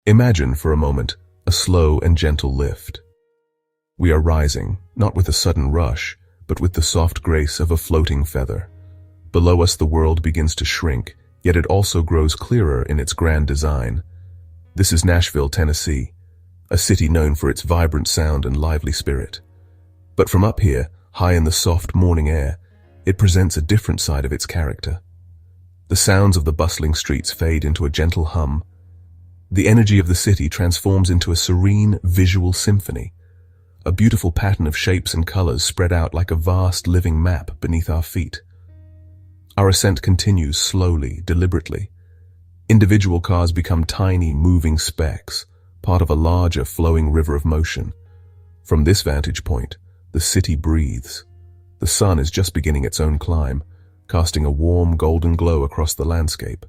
Imagine, for a moment, a slow and gentle lift. We are rising, not with a sudden rush, but with the soft grace of a floating feather. Below us the world begins to shrink, yet it also grows clearer in its grand design. This is Nashville, Tennessee, a city known for its vibrant sound and lively spirit. But from up here, high in the soft morning air, it presents a different side of its character. The sounds of the bustling streets fade into a gentle hum. The energy of the city transforms into a serene visual symphony, a beautiful pattern of shapes and colors spread out like a vast living map beneath our feet. Our ascent continues slowly, deliberately. Individual cars become tiny, moving specks, part of a larger, flowing river of motion. From this vantage point, the city breathes. The sun is just beginning its own climb, casting a warm, golden glow across the landscape.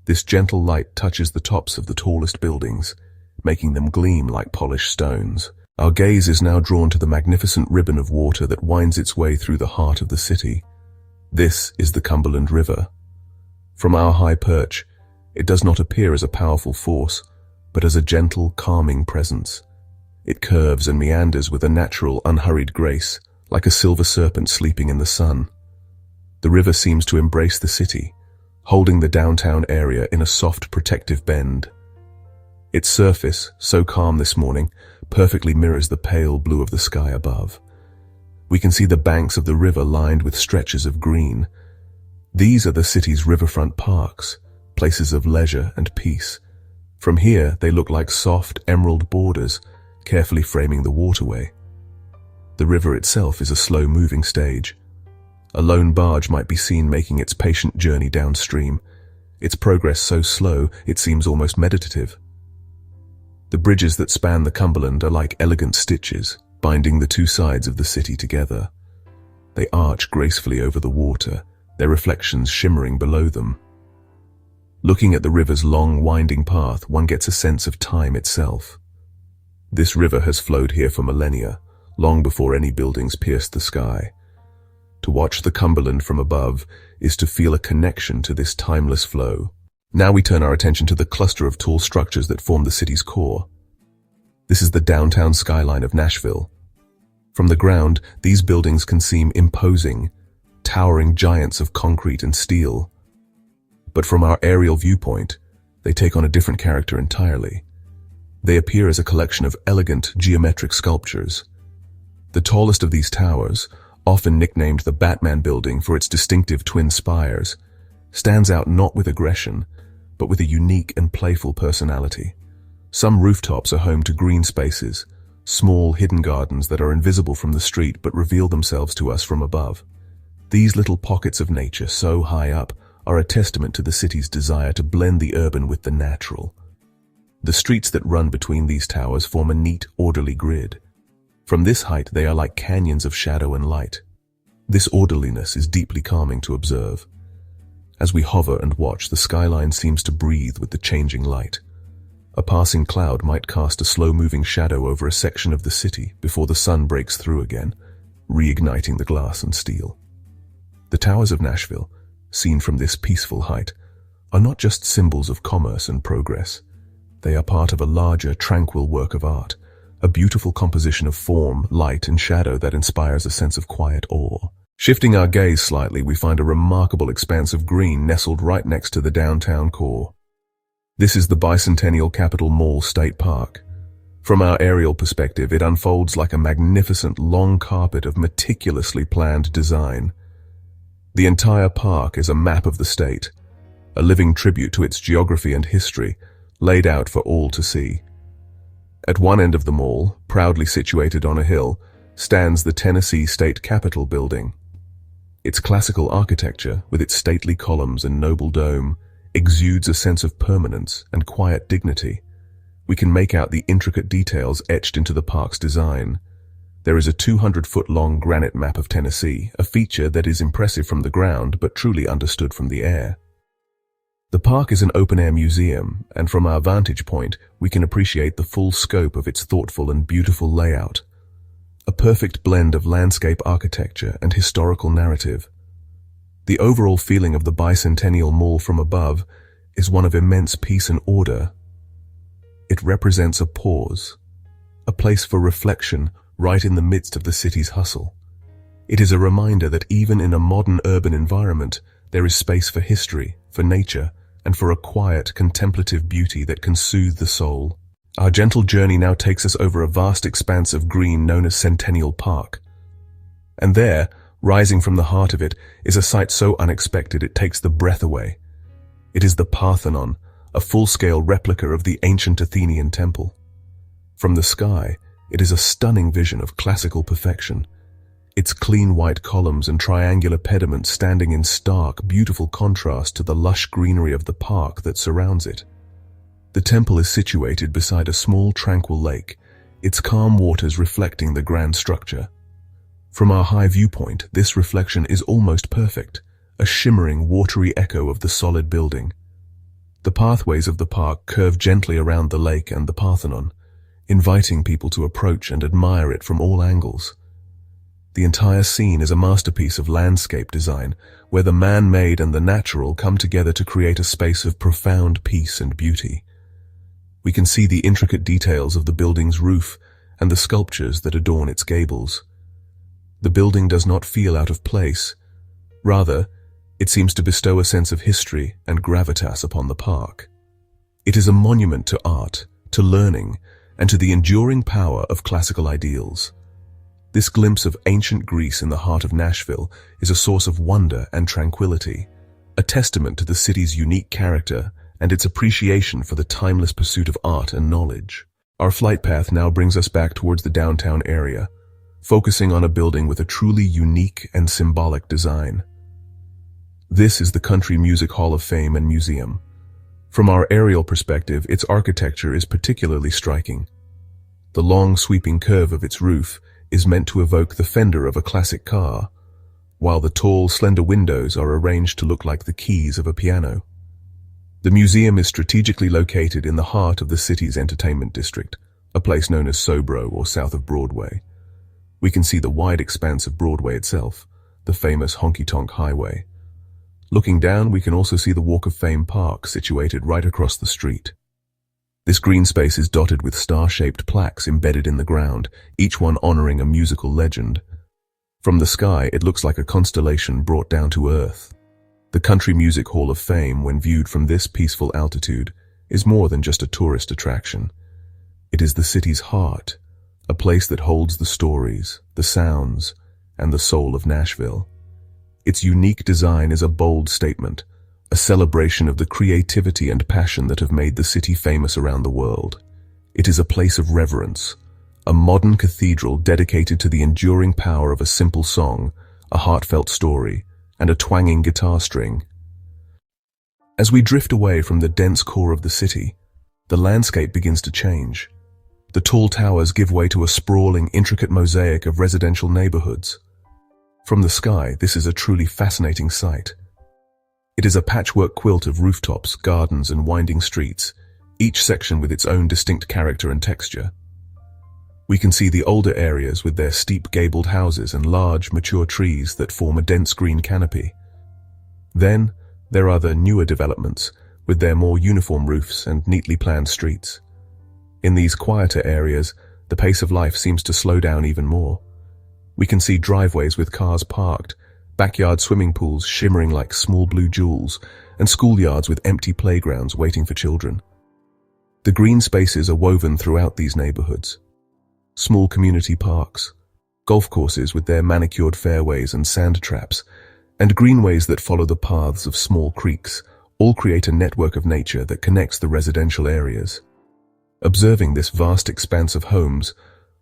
This gentle light touches the tops of the tallest buildings, making them gleam like polished stones. Our gaze is now drawn to the magnificent ribbon of water that winds its way through the heart of the city. This is the Cumberland River. From our high perch, it does not appear as a powerful force, but as a gentle, calming presence. It curves and meanders with a natural, unhurried grace, like a silver serpent sleeping in the sun. The river seems to embrace the city, holding the downtown area in a soft, protective bend. Its surface, so calm this morning, perfectly mirrors the pale blue of the sky above. We can see the banks of the river lined with stretches of green. These are the city's riverfront parks, places of leisure and peace. From here, they look like soft, emerald borders, carefully framing the waterway. The river itself is a slow-moving stage. A lone barge might be seen making its patient journey downstream, its progress so slow it seems almost meditative. The bridges that span the Cumberland are like elegant stitches, binding the two sides of the city together. They arch gracefully over the water, their reflections shimmering below them. Looking at the river's long, winding path, one gets a sense of time itself. This river has flowed here for millennia, long before any buildings pierced the sky. To watch the Cumberland from above is to feel a connection to this timeless flow. Now we turn our attention to the cluster of tall structures that form the city's core. This is the downtown skyline of Nashville. From the ground, these buildings can seem imposing, towering giants of concrete and steel. But from our aerial viewpoint, they take on a different character entirely. They appear as a collection of elegant, geometric sculptures. The tallest of these towers, often nicknamed the Batman Building for its distinctive twin spires, stands out not with aggression, but with a unique and playful personality. Some rooftops are home to green spaces, small hidden gardens that are invisible from the street but reveal themselves to us from above. These little pockets of nature so high up are a testament to the city's desire to blend the urban with the natural. The streets that run between these towers form a neat, orderly grid. From this height, they are like canyons of shadow and light. This orderliness is deeply calming to observe. As we hover and watch, the skyline seems to breathe with the changing light. A passing cloud might cast a slow-moving shadow over a section of the city before the sun breaks through again, reigniting the glass and steel. The towers of Nashville, seen from this peaceful height, are not just symbols of commerce and progress. They are part of a larger, tranquil work of art, a beautiful composition of form, light, and shadow that inspires a sense of quiet awe. Shifting our gaze slightly, we find a remarkable expanse of green nestled right next to the downtown core. This is the Bicentennial Capitol Mall State Park. From our aerial perspective, it unfolds like a magnificent long carpet of meticulously planned design. The entire park is a map of the state, a living tribute to its geography and history, laid out for all to see. At one end of the mall, proudly situated on a hill, stands the Tennessee State Capitol building. Its classical architecture, with its stately columns and noble dome, exudes a sense of permanence and quiet dignity. We can make out the intricate details etched into the park's design. There is a 200-foot-long granite map of Tennessee, a feature that is impressive from the ground but truly understood from the air. The park is an open-air museum, and from our vantage point, we can appreciate the full scope of its thoughtful and beautiful layout. A perfect blend of landscape architecture and historical narrative. The overall feeling of the Bicentennial Mall from above is one of immense peace and order. it represents a pause, a place for reflection right in the midst of the city's hustle. It is a reminder that even in a modern urban environment, there is space for history, for nature, and for a quiet, contemplative beauty that can soothe the soul. Our gentle journey now takes us over a vast expanse of green known as Centennial Park. And there, rising from the heart of it, is a sight so unexpected it takes the breath away. It is the Parthenon, a full-scale replica of the ancient Athenian temple. From the sky, it is a stunning vision of classical perfection. Its clean white columns and triangular pediments standing in stark, beautiful contrast to the lush greenery of the park that surrounds it. The temple is situated beside a small, tranquil lake, its calm waters reflecting the grand structure. From our high viewpoint, this reflection is almost perfect, a shimmering, watery echo of the solid building. The pathways of the park curve gently around the lake and the Parthenon, inviting people to approach and admire it from all angles. The entire scene is a masterpiece of landscape design, where the man-made and the natural come together to create a space of profound peace and beauty. We can see the intricate details of the building's roof and the sculptures that adorn its gables. The building does not feel out of place. Rather, it seems to bestow a sense of history and gravitas upon the park. It is a monument to art, to learning, and to the enduring power of classical ideals. This glimpse of ancient Greece in the heart of Nashville is a source of wonder and tranquility, a testament to the city's unique character and its appreciation for the timeless pursuit of art and knowledge. Our flight path now brings us back towards the downtown area, focusing on a building with a truly unique and symbolic design. This is the Country Music Hall of Fame and Museum. From our aerial perspective, its architecture is particularly striking. The long, sweeping curve of its roof is meant to evoke the fender of a classic car, while the tall, slender windows are arranged to look like the keys of a piano. The museum is strategically located in the heart of the city's entertainment district, a place known as Sobro or south of Broadway. We can see the wide expanse of Broadway itself, the famous honky-tonk highway. Looking down, we can also see the Walk of Fame Park situated right across the street. This green space is dotted with star-shaped plaques embedded in the ground, each one honoring a musical legend. From the sky, it looks like a constellation brought down to earth. The Country Music Hall of Fame, when viewed from this peaceful altitude, is more than just a tourist attraction. It is the city's heart, a place that holds the stories, the sounds, and the soul of Nashville. Its unique design is a bold statement, a celebration of the creativity and passion that have made the city famous around the world. It is a place of reverence, a modern cathedral dedicated to the enduring power of a simple song, a heartfelt story, and a twanging guitar string. As we drift away from the dense core of the city, the landscape begins to change. The tall towers give way to a sprawling, intricate mosaic of residential neighborhoods. From the sky, this is a truly fascinating sight. It is a patchwork quilt of rooftops, gardens, and winding streets, each section with its own distinct character and texture. We can see the older areas with their steep gabled houses and large, mature trees that form a dense green canopy. Then, there are the newer developments, with their more uniform roofs and neatly planned streets. In these quieter areas, the pace of life seems to slow down even more. We can see driveways with cars parked, backyard swimming pools shimmering like small blue jewels, and schoolyards with empty playgrounds waiting for children. The green spaces are woven throughout these neighborhoods. Small community parks, golf courses with their manicured fairways and sand traps, and greenways that follow the paths of small creeks, all create a network of nature that connects the residential areas. Observing this vast expanse of homes,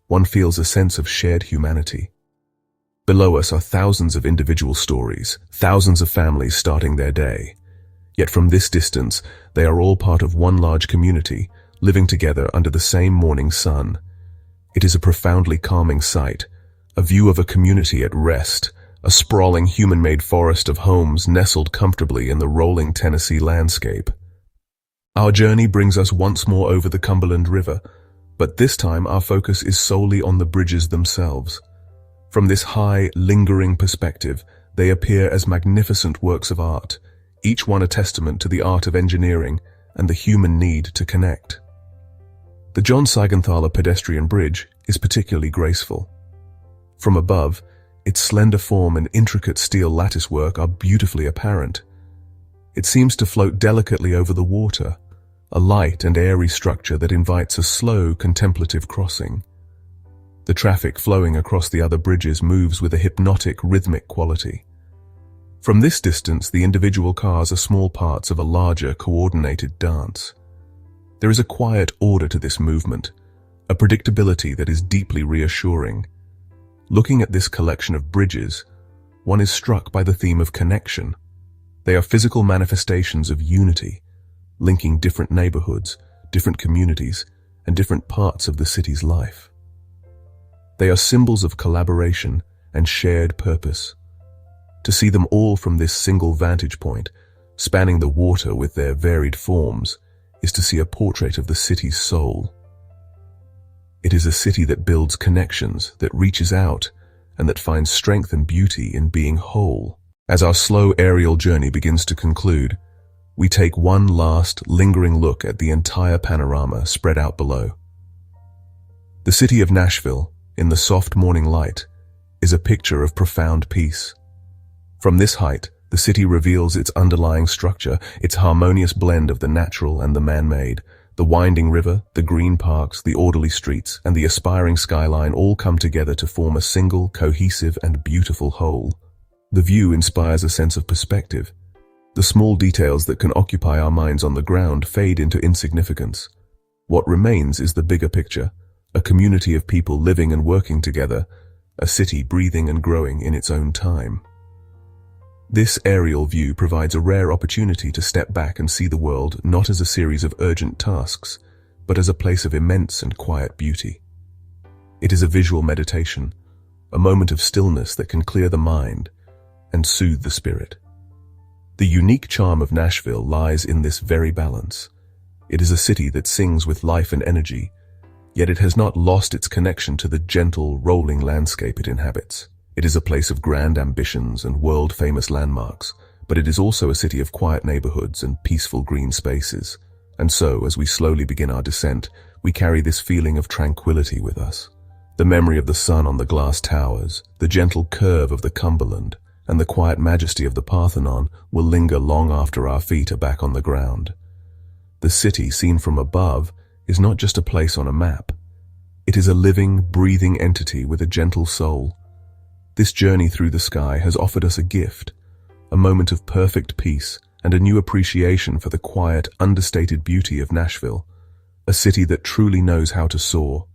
one feels a sense of shared humanity. Below us are thousands of individual stories, thousands of families starting their day. Yet from this distance, they are all part of one large community, living together under the same morning sun. It is a profoundly calming sight, a view of a community at rest, a sprawling human-made forest of homes nestled comfortably in the rolling Tennessee landscape. Our journey brings us once more over the Cumberland River, but this time our focus is solely on the bridges themselves. From this high, lingering perspective, they appear as magnificent works of art, each one a testament to the art of engineering and the human need to connect. The John Seigenthaler pedestrian bridge is particularly graceful. From above, its slender form and intricate steel latticework are beautifully apparent. It seems to float delicately over the water, a light and airy structure that invites a slow, contemplative crossing. The traffic flowing across the other bridges moves with a hypnotic, rhythmic quality. From this distance, the individual cars are small parts of a larger, coordinated dance. There is a quiet order to this movement, a predictability that is deeply reassuring. Looking at this collection of bridges, one is struck by the theme of connection. They are physical manifestations of unity, linking different neighborhoods, different communities, and different parts of the city's life. They are symbols of collaboration and shared purpose. To see them all from this single vantage point, spanning the water with their varied forms, is to see a portrait of the city's soul. It is a city that builds connections, that reaches out, and that finds strength and beauty in being whole. As our slow aerial journey begins to conclude, we take one last, lingering look at the entire panorama spread out below. The city of Nashville, in the soft morning light, is a picture of profound peace. From this height, the city reveals its underlying structure, its harmonious blend of the natural and the man-made. The winding river, the green parks, the orderly streets, and the aspiring skyline all come together to form a single, cohesive, and beautiful whole. The view inspires a sense of perspective. The small details that can occupy our minds on the ground fade into insignificance. What remains is the bigger picture, a community of people living and working together, a city breathing and growing in its own time. This aerial view provides a rare opportunity to step back and see the world not as a series of urgent tasks, but as a place of immense and quiet beauty. It is a visual meditation, a moment of stillness that can clear the mind and soothe the spirit. The unique charm of Nashville lies in this very balance. It is a city that sings with life and energy, yet it has not lost its connection to the gentle, rolling landscape it inhabits. It is a place of grand ambitions and world-famous landmarks, but it is also a city of quiet neighborhoods and peaceful green spaces. And so, as we slowly begin our descent, we carry this feeling of tranquility with us. The memory of the sun on the glass towers, the gentle curve of the Cumberland, and the quiet majesty of the Parthenon will linger long after our feet are back on the ground. The city, seen from above, is not just a place on a map. It is a living, breathing entity with a gentle soul. This journey through the sky has offered us a gift, a moment of perfect peace and a new appreciation for the quiet, understated beauty of Nashville, a city that truly knows how to soar.